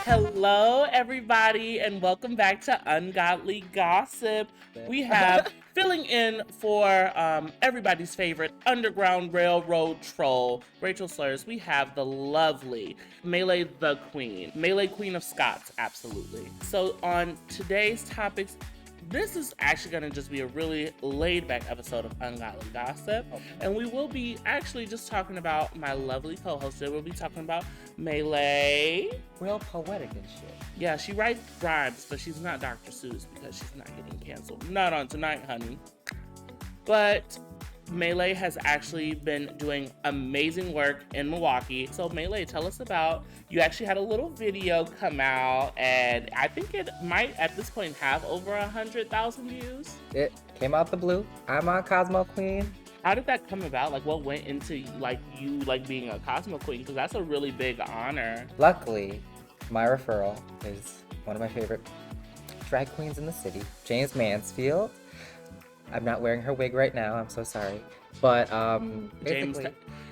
Hello, everybody, and welcome back to Ungodly Gossip. We have filling in for everybody's favorite Underground Railroad troll, Rachel Slurrz. We have the lovely Melee the Queen, Melee Queen of Scots, absolutely. So on today's topics, this is actually going to just be a really laid-back episode of Ungodly Gossip. And we will be actually just talking about my lovely co-host. We'll be talking about Melee. Real poetic and shit. Yeah, she writes rhymes, but she's not Dr. Seuss because she's not getting canceled. Not on tonight, honey. But Melee has actually been doing amazing work in Milwaukee. So Melee, tell us about, you actually had a little video come out, and I think it might at this point have over 100,000 views. It came out the blue. I'm on Cosmo Queen. How did that come about? Like, what went into you being a Cosmo Queen? Because that's a really big honor. Luckily, my referral is one of my favorite drag queens in the city, James Mansfield. I'm not wearing her wig right now. I'm so sorry. But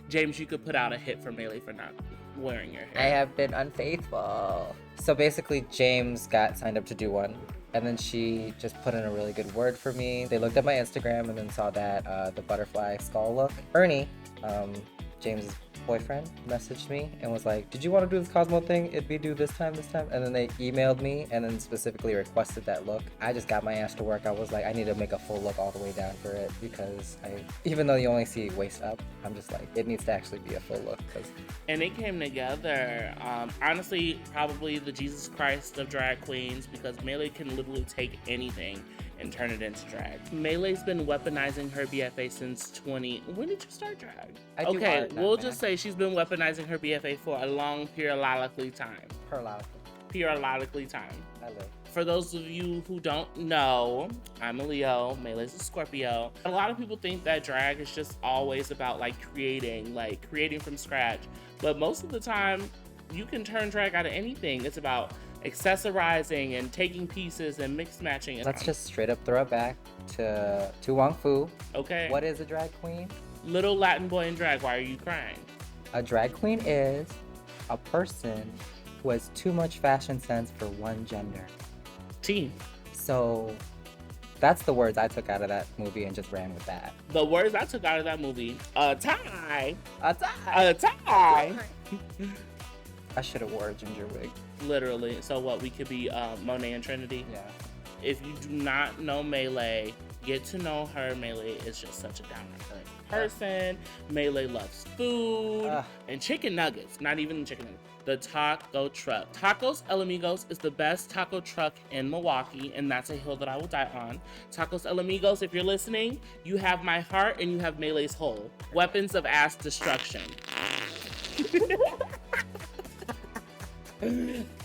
James, you could put out a hit for Melee for not wearing your hair. I have been unfaithful. So basically, James got signed up to do one. And then she just put in a really good word for me. They looked at my Instagram and then saw that the butterfly skull look. Ernie, James's boyfriend, messaged me and was like, did you want to do this Cosmo thing? It'd be due this time. And then they emailed me and then specifically requested that look. I just got my ass to work. I was like, I need to make a full look all the way down for it because even though you only see waist up, I'm just like, it needs to actually be a full look. And it came together. Honestly, probably the Jesus Christ of drag queens, because Melee can literally take anything and turn it into drag. Melee's been weaponizing her BFA since when did you start drag? We'll just say she's been weaponizing her BFA for a long periodically time. Periodically time. I live. For those of you who don't know, I'm a Leo, Melee's a Scorpio. A lot of people think that drag is just always about creating from scratch. But most of the time, you can turn drag out of anything. It's about accessorizing and taking pieces and mix matching. Let's just straight up throw it back to Wong Fu. Okay. What is a drag queen? Little Latin boy in drag. Why are you crying? A drag queen is a person who has too much fashion sense for one gender. Team. So that's the words I took out of that movie and just ran with that. The words I took out of that movie, a tie. I should have wore a ginger wig. Literally. So what, we could be Monet and Trinity? Yeah. If you do not know Melee, get to know her. Melee is just such a down-to-earth person. Melee loves food and chicken nuggets. Not even chicken nuggets. The taco truck. Tacos El Amigos is the best taco truck in Milwaukee, and that's a hill that I will die on. Tacos El Amigos, if you're listening, you have my heart and you have Melee's hole. Weapons of ass destruction.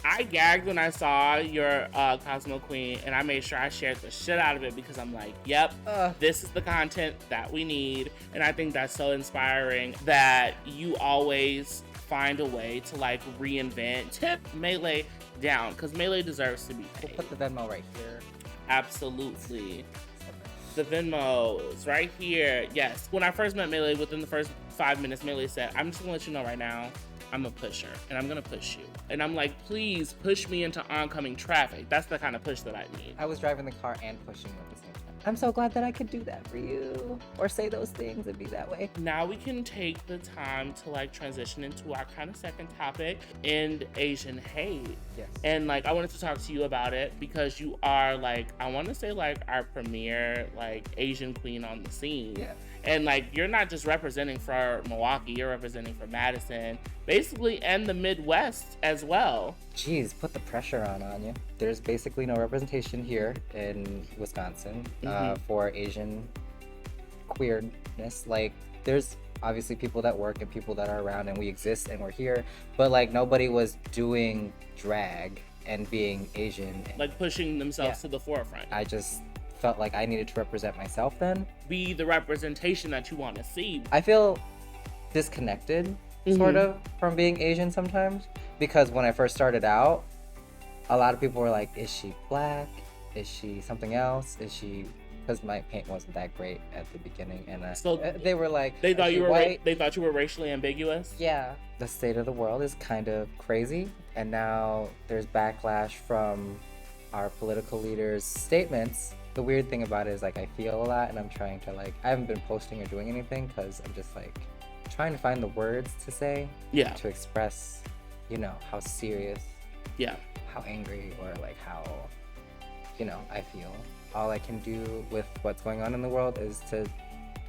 I gagged when I saw your Cosmo Queen, and I made sure I shared the shit out of it because I'm like, yep, this is the content that we need. And I think that's so inspiring that you always find a way to reinvent. Tip Melee down, because Melee deserves to be paid. We'll put the Venmo right here. Absolutely. The Venmo is right here. Yes. When I first met Melee, within the first 5 minutes, Melee said, I'm just gonna let you know right now, I'm a pusher, and I'm gonna push you. And I'm like, please push me into oncoming traffic. That's the kind of push that I need. I was driving the car and pushing you at the same time. I'm so glad that I could do that for you, or say those things and be that way. Now we can take the time to transition into our kind of second topic, end Asian hate. Yes. And I wanted to talk to you about it because you are I want to say our premier Asian queen on the scene. Yeah. And you're not just representing for Milwaukee, you're representing for Madison, basically, and the Midwest as well. Jeez, put the pressure on Anya. There's basically no representation here in Wisconsin for Asian queerness. There's obviously people that work and people that are around and we exist and we're here, but nobody was doing drag and being Asian. Pushing themselves to the forefront. I just felt like I needed to represent myself then. Be the representation that you want to see. I feel disconnected, sort of, from being Asian sometimes. Because when I first started out, a lot of people were like, is she black? Is she something else? Is she because my paint wasn't that great at the beginning, and So they were like, they thought "Is she you were white?" they thought you were racially ambiguous. Yeah, the state of the world is kind of crazy, and now there's backlash from our political leaders' statements. The weird thing about it is, like, I feel a lot, and I'm trying to, like, I haven't been posting or doing anything because I'm just, like, trying to find the words to say, Yeah. to express, you know, how serious, Yeah. how angry, or, like, how, you know, I feel. All I can do with what's going on in the world is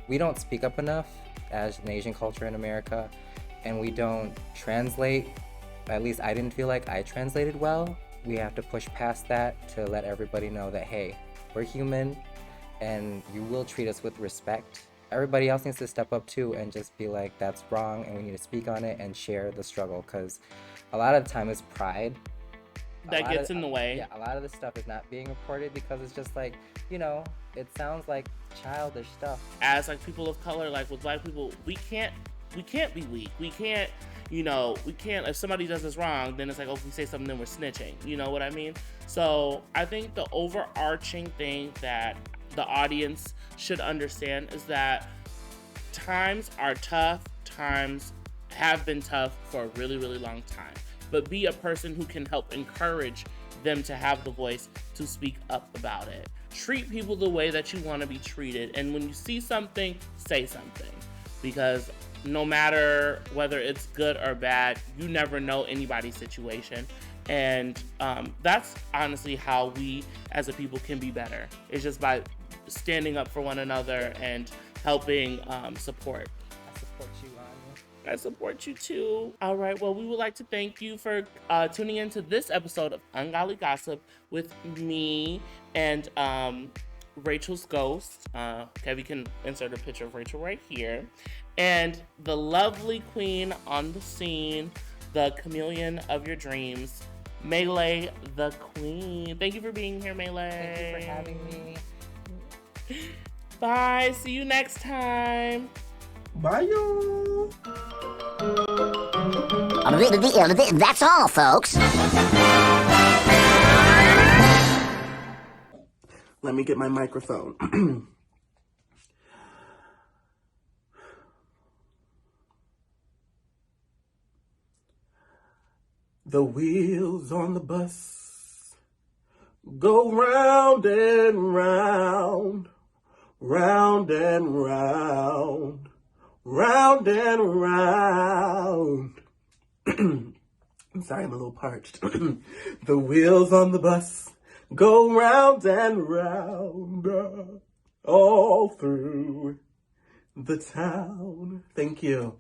we don't speak up enough as an Asian culture in America, and we don't translate. At least I didn't feel like I translated well. We have to push past that to let everybody know that, hey, we're human and you will treat us with respect. Everybody else needs to step up too and just be like, that's wrong, and we need to speak on it and share the struggle, because a lot of the time it's pride That gets in the way. Yeah, a lot of the stuff is not being reported because it's just like, you know, it sounds like childish stuff. As like people of color, like with Black people, we can't be weak. We can't, if somebody does us wrong, then it's like, oh, if we say something, then we're snitching. You know what I mean? So I think the overarching thing that the audience should understand is that times are tough. Times have been tough for a really, really long time. But be a person who can help encourage them to have the voice to speak up about it. Treat people the way that you want to be treated. And when you see something, say something. Because no matter whether it's good or bad, you never know anybody's situation. And that's honestly how we as a people can be better. It's just by standing up for one another and helping support. I support you, Anya. I support you too. All right, well, we would like to thank you for tuning into this episode of Ungodly Gossip with me and Rachel's ghost. Kevin can insert a picture of Rachel right here. And the lovely queen on the scene, the chameleon of your dreams, Melee the queen. Thank you for being here, Melee. Thank you for having me. Bye. See you next time. Bye, y'all. That's all, folks. Let me get my microphone. The wheels on the bus go round and round, round and round, round and round. I'm sorry, I'm a little parched. The wheels on the bus go round and round, all through the town. Thank you.